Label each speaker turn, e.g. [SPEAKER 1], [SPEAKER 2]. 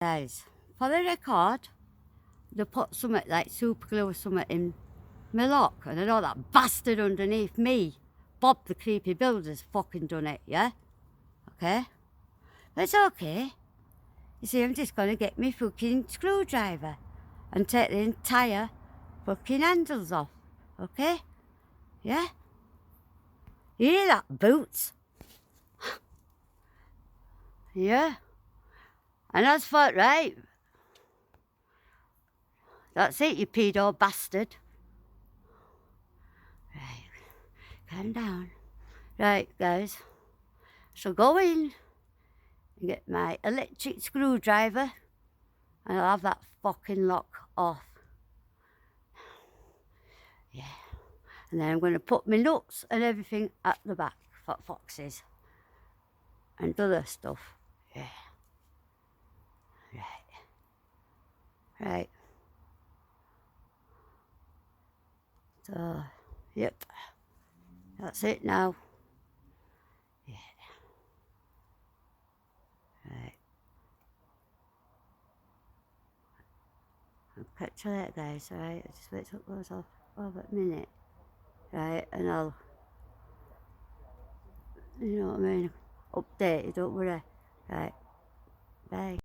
[SPEAKER 1] Guys, for the record, they put something like super glue or something in my lock, and I know that bastard underneath me, Bob the creepy builder's fucking done it, yeah? Okay? But it's okay. You see, I'm just gonna get me fucking screwdriver and take the entire fucking handles off, okay? Yeah? You hear that, Boots? Yeah? And as for, right, that's it, you pedo bastard. Right, calm down. Right, guys, so go in and get my electric screwdriver and I'll have that fucking lock off. Yeah. And then I'm going to put my nuts and everything at the back for foxes and other stuff. Yeah. Right. Right. So, yep. That's it now. Yeah. Right. I'll catch you later, guys, alright? I'll just wait till it goes off for a minute. Right, and I'll, you know what I mean, update you, don't worry. Right, bye.